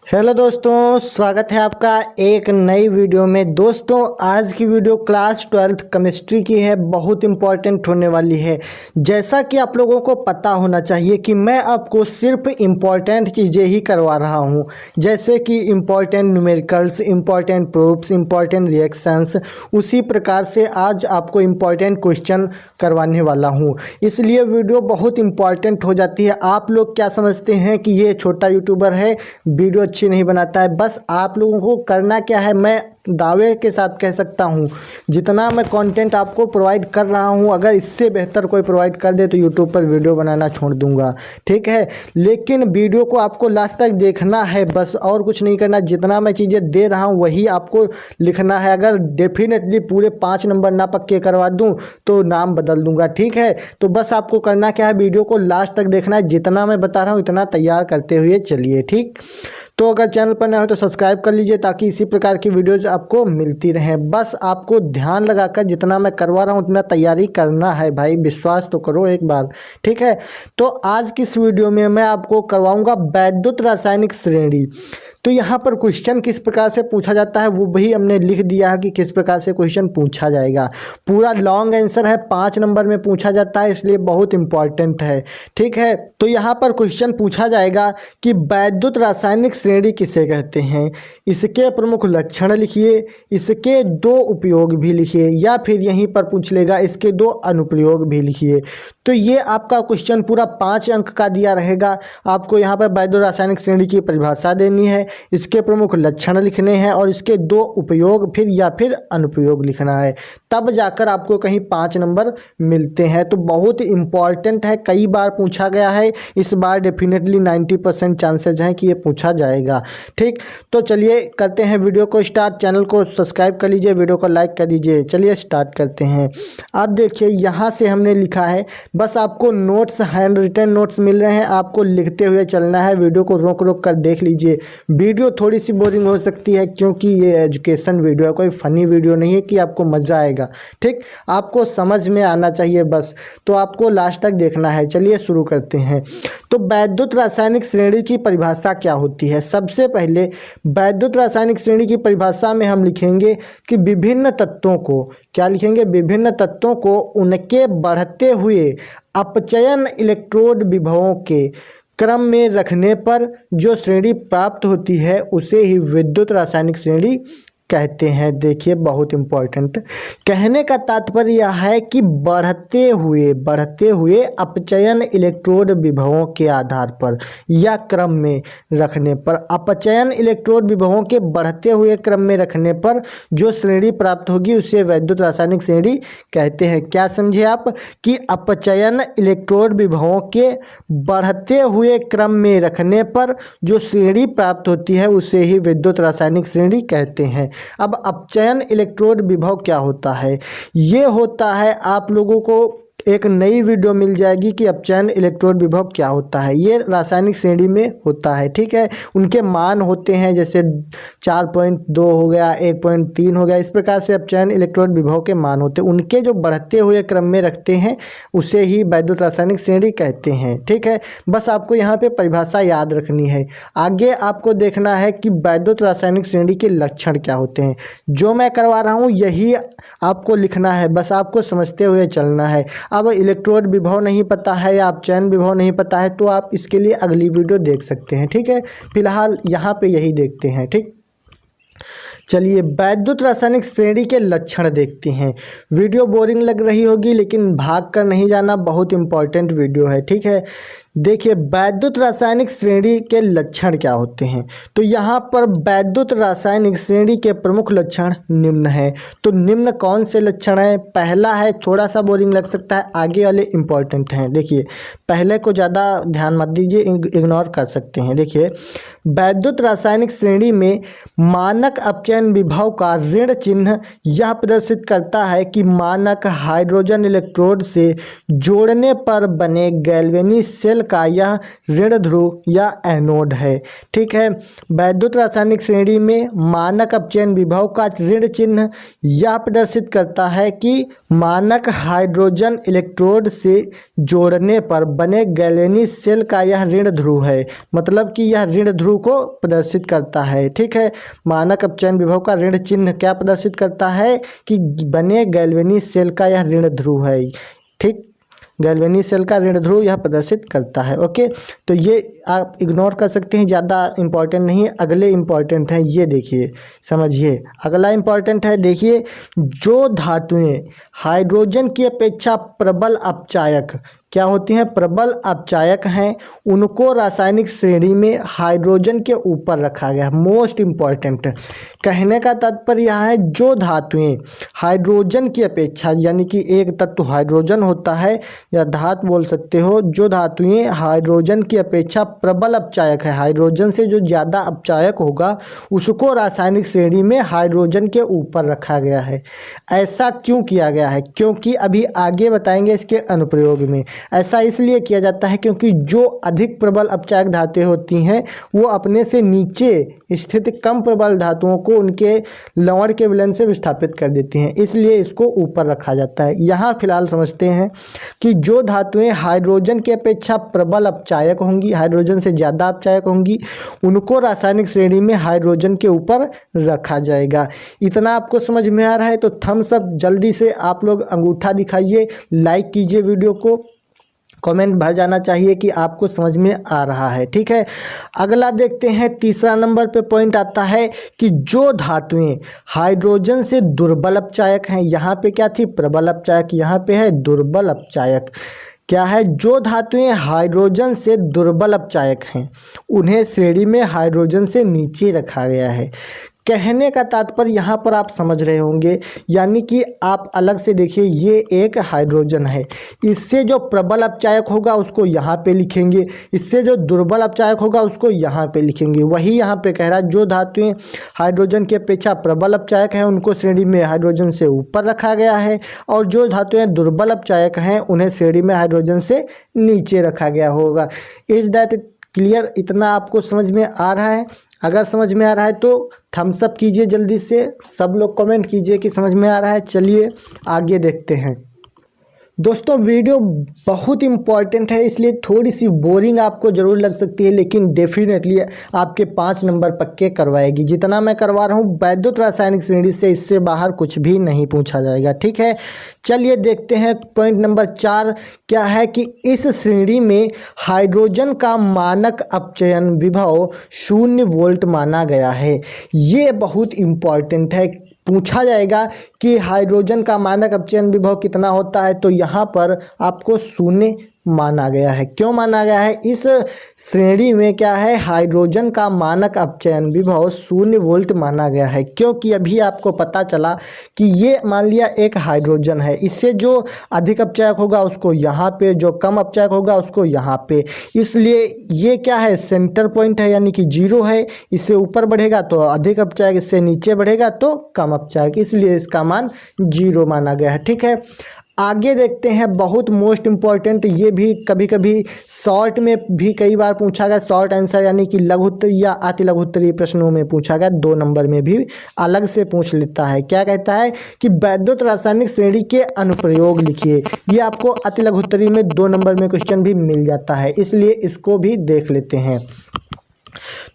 Hello दोस्तों, स्वागत है आपका एक नई वीडियो में। दोस्तों, आज की वीडियो क्लास 12th केमिस्ट्री की है, बहुत इंपॉर्टेंट होने वाली है। जैसा कि आप लोगों को पता होना चाहिए कि मैं आपको सिर्फ इम्पॉर्टेंट चीज़ें ही करवा रहा हूं, जैसे कि important numericals, important proofs, important reactions. उसी प्रकार से आज आपको इम्पॉर्टेंट क्वेश्चन करवाने वाला हूं, इसलिए वीडियो बहुत इंपॉर्टेंट हो जाती है। आप लोग क्या समझते हैं कि ये छोटा यूट्यूबर है, वीडियो अच्छी नहीं बनाता है। बस आप लोगों को करना क्या है, मैं दावे के साथ कह सकता हूँ, जितना मैं कंटेंट आपको प्रोवाइड कर रहा हूँ, अगर इससे बेहतर कोई प्रोवाइड कर दे तो यूट्यूब पर वीडियो बनाना छोड़ दूंगा, ठीक है। लेकिन वीडियो को आपको लास्ट तक देखना है, बस और कुछ नहीं करना। जितना मैं चीज़ें दे रहा हूँ वही आपको लिखना है। अगर डेफिनेटली पूरे 5 नंबर ना पक्के करवा दूँ तो नाम बदल दूंगा, ठीक है। तो बस आपको करना क्या है, वीडियो को लास्ट तक देखना है। जितना मैं बता रहा हूँ इतना तैयार करते हुए चलिए, ठीक। तो अगर चैनल पर नए हो तो सब्सक्राइब कर लीजिए ताकि इसी प्रकार की वीडियोज आपको मिलती रहें। बस आपको ध्यान लगाकर जितना मैं करवा रहा हूँ उतना तैयारी करना है भाई, विश्वास तो करो एक बार, ठीक है। तो आज की इस वीडियो में मैं आपको करवाऊंगा वैद्युत रासायनिक श्रेणी। तो यहाँ पर क्वेश्चन किस प्रकार से पूछा जाता है वो भी हमने लिख दिया है कि किस प्रकार से क्वेश्चन पूछा जाएगा। पूरा लॉन्ग आंसर है, 5 नंबर में पूछा जाता है, इसलिए बहुत इंपॉर्टेंट है, ठीक है। तो यहाँ पर क्वेश्चन पूछा जाएगा कि वैद्युत रासायनिक श्रेणी किसे कहते हैं, इसके प्रमुख लक्षण लिखिए, इसके 2 उपयोग भी लिखिए, या फिर यहीं पर पूछ लेगा इसके 2 अनुप्रयोग भी लिखिए। तो ये आपका क्वेश्चन पूरा 5 अंक का दिया रहेगा। आपको यहाँ पर वैद्युत रासायनिक श्रेणी की परिभाषा देनी है, इसके प्रमुख लक्षण लिखने हैं और इसके 2 उपयोग फिर अनुप्रयोग लिखना है, तब जाकर आपको कहीं 5 नंबर मिलते हैं। तो बहुत इंपॉर्टेंट है, कई बार पूछा गया है, इस बार डेफिनेटली 90% चांसेज हैं कि ये पूछा जाएगा, ठीक। तो चलिए करते हैं वीडियो को स्टार्ट। चैनल को सब्सक्राइब कर लीजिए, वीडियो को लाइक कर दीजिए। चलिए स्टार्ट करते हैं। अब देखिए यहाँ से हमने लिखा है, बस आपको नोट्स, हैंड रिटन नोट्स मिल रहे हैं, आपको लिखते हुए चलना है। वीडियो को रोक रोक कर देख लीजिए। वीडियो थोड़ी सी बोरिंग हो सकती है क्योंकि ये एजुकेशन वीडियो है, कोई फनी वीडियो नहीं है कि आपको मज़ा आएगा, ठीक। आपको समझ में आना चाहिए बस, तो आपको लास्ट तक देखना है। चलिए शुरू करते हैं। तो वैद्युत रासायनिक श्रेणी की परिभाषा क्या होती है। सबसे पहले वैद्युत रासायनिक श्रेणी की परिभाषा में हम लिखेंगे कि विभिन्न तत्वों को, क्या लिखेंगे, विभिन्न तत्वों को उनके बढ़ते हुए अपचयन इलेक्ट्रोड विभवों के क्रम में रखने पर जो श्रेणी प्राप्त होती है उसे ही विद्युत रासायनिक श्रेणी कहते हैं। देखिए बहुत इंपॉर्टेंट, कहने का तात्पर्य यह है कि बढ़ते हुए अपचयन इलेक्ट्रोड विभवों के आधार पर या क्रम में रखने पर, अपचयन इलेक्ट्रोड विभवों के बढ़ते हुए क्रम में रखने पर जो श्रेणी प्राप्त होगी उसे वैद्युत रासायनिक श्रेणी कहते हैं। क्या समझे आप कि अपचयन इलेक्ट्रोड विभवों के बढ़ते हुए क्रम में रखने पर जो श्रेणी प्राप्त होती है उसे ही विद्युत रासायनिक श्रेणी कहते हैं। अब अपचयन इलेक्ट्रोड विभव क्या होता है, ये होता है, आप लोगों को एक नई वीडियो मिल जाएगी कि अपचयन इलेक्ट्रोड विभव क्या होता है। ये रासायनिक श्रेणी में होता है, ठीक है। उनके मान होते हैं, जैसे 4.2 हो गया, 1.3 हो गया, इस प्रकार से अपचयन इलेक्ट्रोड विभव के मान होते हैं। उनके जो बढ़ते हुए क्रम में रखते हैं उसे ही वैद्युत रासायनिक श्रेणी कहते हैं, ठीक है। बस आपको यहाँ पे परिभाषा याद रखनी है। आगे आपको देखना है कि वैद्युत रासायनिक श्रेणी के लक्षण क्या होते हैं। जो मैं करवा रहा हूँ यही आपको लिखना है, बस आपको समझते हुए चलना है। अब इलेक्ट्रोड विभव नहीं पता है या अपचयन विभव नहीं पता है तो आप इसके लिए अगली वीडियो देख सकते हैं, ठीक है। फिलहाल यहाँ पे यही देखते हैं, ठीक। चलिए वैद्युत रासायनिक श्रेणी के लक्षण देखते हैं। वीडियो बोरिंग लग रही होगी लेकिन भाग कर नहीं जाना, बहुत इंपॉर्टेंट वीडियो है, ठीक है। देखिए वैद्युत रासायनिक श्रेणी के लक्षण क्या होते हैं। तो यहाँ पर वैद्युत रासायनिक श्रेणी के प्रमुख लक्षण निम्न हैं। तो निम्न कौन से लक्षण हैं, पहला है, थोड़ा सा बोरिंग लग सकता है, आगे वाले इंपॉर्टेंट हैं। देखिए पहले को ज़्यादा ध्यान मत दीजिए, इग्नोर कर सकते हैं। देखिए वैद्युत रासायनिक श्रेणी में मानक अपचयन विभव का ऋण चिन्ह यह प्रदर्शित करता है कि मानक हाइड्रोजन इलेक्ट्रोड से जोड़ने पर बने गैल्वेनी सेल का यह ऋण ध्रुव या एनोड है। ठीक है, वैद्युत रासायनिक श्रेणी में मानक अपचयन विभव का ऋण चिन्ह यह प्रदर्शित करता है कि मानक हाइड्रोजन इलेक्ट्रोड से जोड़ने पर बने गैल्वेनिक सेल का यह ऋण ध्रुव है, मतलब कि यह ऋण ध्रुव को प्रदर्शित करता है। ठीक है, मानक अपचयन विभव का ऋण चिन्ह क्या प्रदर्शित करता है कि बने गैल्वेनिक सेल का यह ऋण ध्रुव है। ठीक, गैल्वेनिक सेल का ऋण ध्रुव यह प्रदर्शित करता है। ओके, तो ये आप इग्नोर कर सकते हैं, ज़्यादा इंपॉर्टेंट नहीं है। अगले इंपॉर्टेंट है, ये देखिए समझिए। अगला इंपॉर्टेंट है, देखिए, जो धातुएं हाइड्रोजन की अपेक्षा प्रबल अपचायक क्या होती हैं, प्रबल अपचायक हैं, उनको रासायनिक श्रेणी में हाइड्रोजन के ऊपर रखा गया है। मोस्ट इम्पॉर्टेंट कहने का तात्पर्य यह है, जो धातुएं हाइड्रोजन की अपेक्षा, यानी कि एक तत्व हाइड्रोजन होता है या धातु बोल सकते हो, जो धातुएं हाइड्रोजन की अपेक्षा प्रबल अपचायक है, हाइड्रोजन से जो ज़्यादा अपचायक होगा उसको रासायनिक श्रेणी में हाइड्रोजन के ऊपर रखा गया है। ऐसा क्यों किया गया है? क्योंकि अभी आगे बताएंगे इसके अनुप्रयोग में। ऐसा इसलिए किया जाता है क्योंकि जो अधिक प्रबल अपचायक धातुएं होती हैं वो अपने से नीचे स्थित कम प्रबल धातुओं को उनके लवण के विलयन से विस्थापित कर देती हैं, इसलिए इसको ऊपर रखा जाता है। यहाँ फिलहाल समझते हैं कि जो धातुएं हाइड्रोजन की अपेक्षा प्रबल अपचायक होंगी, हाइड्रोजन से ज़्यादा अपचायक होंगी, उनको रासायनिक श्रेणी में हाइड्रोजन के ऊपर रखा जाएगा। इतना आपको समझ में आ रहा है तो थम्स अप जल्दी से आप लोग अंगूठा दिखाइए, लाइक कीजिए वीडियो को, कमेंट भर जाना चाहिए कि आपको समझ में आ रहा है। ठीक है, अगला देखते हैं, तीसरा नंबर पे पॉइंट आता है कि जो धातुएं हाइड्रोजन से दुर्बल अपचायक हैं, यहाँ पे क्या थी, प्रबल अपचायक, यहाँ पे है दुर्बल अपचायक। क्या है, जो धातुएं हाइड्रोजन से दुर्बल अपचायक हैं उन्हें श्रेणी में हाइड्रोजन से नीचे रखा गया है। कहने का तात्पर्य यहाँ पर आप समझ रहे होंगे, यानी कि आप अलग से देखिए, ये एक हाइड्रोजन है, इससे जो प्रबल अपचायक होगा उसको यहाँ पे लिखेंगे, इससे जो दुर्बल अपचायक होगा उसको यहाँ पे लिखेंगे। वही यहाँ पे कह रहा है, जो धातुएं हाइड्रोजन की अपेक्षा प्रबल अपचायक हैं उनको श्रेणी में हाइड्रोजन से ऊपर रखा गया है, और जो धातुएं दुर्बल अपचायक हैं उन्हें श्रेणी में हाइड्रोजन से नीचे रखा गया होगा। Is that clear? इतना आपको समझ में आ रहा है? अगर समझ में आ रहा है तो थम्स अप कीजिए जल्दी से, सब लोग कमेंट कीजिए कि समझ में आ रहा है। चलिए आगे देखते हैं। दोस्तों वीडियो बहुत इंपॉर्टेंट है, इसलिए थोड़ी सी बोरिंग आपको ज़रूर लग सकती है, लेकिन डेफिनेटली आपके 5 नंबर पक्के करवाएगी। जितना मैं करवा रहा हूँ वैद्युत रासायनिक श्रेणी से, इससे बाहर कुछ भी नहीं पूछा जाएगा। ठीक है, चलिए देखते हैं पॉइंट नंबर 4 क्या है कि इस श्रेणी में हाइड्रोजन का मानक अपचयन विभव 0 वोल्ट माना गया है। ये बहुत इम्पॉर्टेंट है, पूछा जाएगा कि हाइड्रोजन का मानक अपचयन विभव कितना होता है, तो यहाँ पर आपको 0 माना गया है। क्यों माना गया है? इस श्रेणी में क्या है, हाइड्रोजन का मानक अपचयन विभव 0 वोल्ट माना गया है, क्योंकि अभी आपको पता चला कि ये मान लिया एक हाइड्रोजन है, इससे जो अधिक अपचायक होगा उसको यहाँ पे, जो कम अपचायक होगा उसको यहाँ पे, इसलिए ये क्या है, सेंटर पॉइंट है, यानी कि 0 है। इससे ऊपर बढ़ेगा तो अधिक अपचायक, इससे नीचे बढ़ेगा तो कम अपचायक, इसलिए इसका मान 0 माना गया है। ठीक है, आगे देखते हैं, बहुत मोस्ट इम्पॉर्टेंट, ये भी कभी कभी शॉर्ट में भी कई बार पूछा गया, शॉर्ट आंसर यानी कि लघुत्तरी या अति लघुत्तरीय प्रश्नों में पूछा गया, 2 नंबर में भी अलग से पूछ लेता है। क्या कहता है कि वैद्युत रासायनिक श्रेणी के अनुप्रयोग लिखिए। ये आपको अति लघुत्तरी में 2 नंबर में क्वेश्चन भी मिल जाता है, इसलिए इसको भी देख लेते हैं।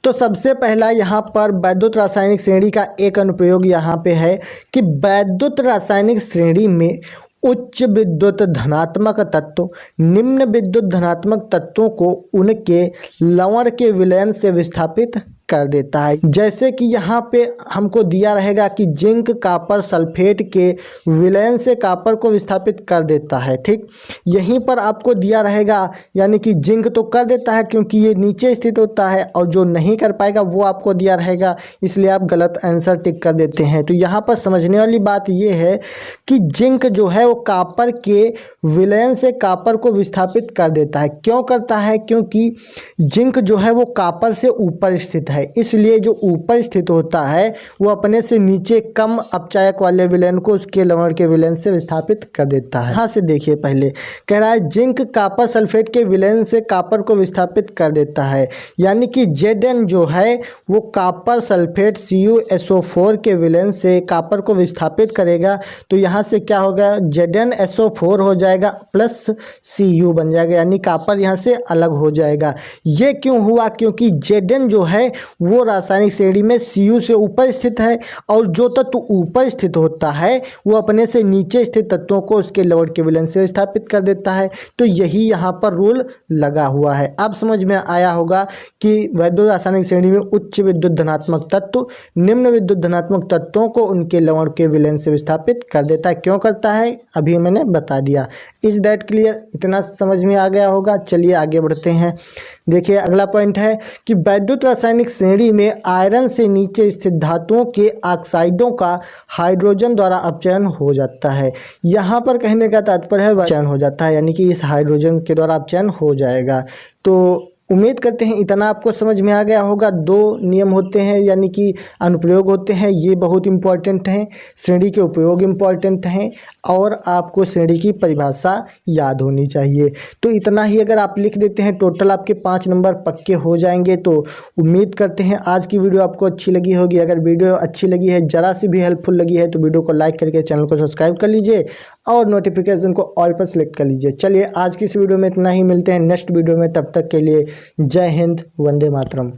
तो सबसे पहला यहाँ पर वैद्युत रासायनिक श्रेणी का एक अनुप्रयोग यहाँ पे है कि वैद्युत रासायनिक श्रेणी में उच्च विद्युत धनात्मक तत्व निम्न विद्युत धनात्मक तत्वों को उनके लवण के विलयन से विस्थापित कर देता है। जैसे कि यहाँ पे हमको दिया रहेगा कि जिंक कॉपर सल्फेट के विलयन से कॉपर को विस्थापित कर देता है। ठीक, यहीं पर आपको दिया रहेगा, यानी कि जिंक तो कर देता है क्योंकि ये नीचे स्थित होता है, और जो नहीं कर पाएगा वो आपको दिया रहेगा, इसलिए आप गलत आंसर टिक कर देते हैं। तो यहाँ पर समझने वाली बात ये है कि जिंक जो है वो कॉपर के विलयन से कॉपर को विस्थापित कर देता है। क्यों करता है? क्योंकि जिंक जो है वो कॉपर से ऊपर स्थित है, है, इसलिए जो ऊपर स्थित होता है वो अपने से नीचे कम अपचायक वाले विलयन को उसके लवण के विलयन से विस्थापित कर देता है। यहाँ से देखिए, पहले कह रहा है जिंक कापर सल्फेट के विलयन से कापर को विस्थापित कर देता है, यानी कि Zn जो है वो कापर सल्फेट CuSO4 के विलयन से कापर को विस्थापित करेगा। तो यहाँ से क्या होगा, ZnSO4 हो जाएगा प्लस Cu बन जाएगा, यानी कापर यहाँ से अलग हो जाएगा। ये क्यों हुआ, क्योंकि Zn जो है वो रासायनिक श्रेणी में Cu से ऊपर स्थित है और जो तत्व ऊपर स्थित होता है वो अपने से नीचे स्थित तत्वों को उसके लवण के विलयन से स्थापित कर देता है। तो यही यहाँ पर रूल लगा हुआ है। अब समझ में आया होगा कि वैद्युत रासायनिक श्रेणी में उच्च विद्युत धनात्मक तत्व निम्न विद्युत धनात्मक तत्वों को उनके लवण के विलयन से विस्थापित कर देता है। क्यों करता है अभी मैंने बता दिया। Is that clear? इतना समझ में आ गया होगा। चलिए आगे बढ़ते हैं। देखिए अगला पॉइंट है कि वैद्युत रासायनिक श्रेणी में आयरन से नीचे स्थित धातुओं के ऑक्साइडों का हाइड्रोजन द्वारा अपचयन हो जाता है। यहाँ पर कहने का तात्पर्य है अपचयन हो जाता है, यानी कि इस हाइड्रोजन के द्वारा अपचयन हो जाएगा। तो उम्मीद करते हैं इतना आपको समझ में आ गया होगा। दो नियम होते हैं, यानी कि अनुप्रयोग होते हैं, ये बहुत इंपॉर्टेंट हैं। श्रेणी के उपयोग इंपॉर्टेंट हैं और आपको श्रेणी की परिभाषा याद होनी चाहिए। तो इतना ही अगर आप लिख देते हैं, टोटल आपके 5 नंबर पक्के हो जाएंगे। तो उम्मीद करते हैं आज की वीडियो आपको अच्छी लगी होगी। अगर वीडियो अच्छी लगी है, ज़रा सी भी हेल्पफुल लगी है, तो वीडियो को लाइक करके चैनल को सब्सक्राइब कर लीजिए और नोटिफिकेशन को ऑल पर सेलेक्ट कर लीजिए। चलिए आज की इस वीडियो में इतना ही, मिलते हैं नेक्स्ट वीडियो में। तब तक के लिए जय हिंद, वंदे मातरम।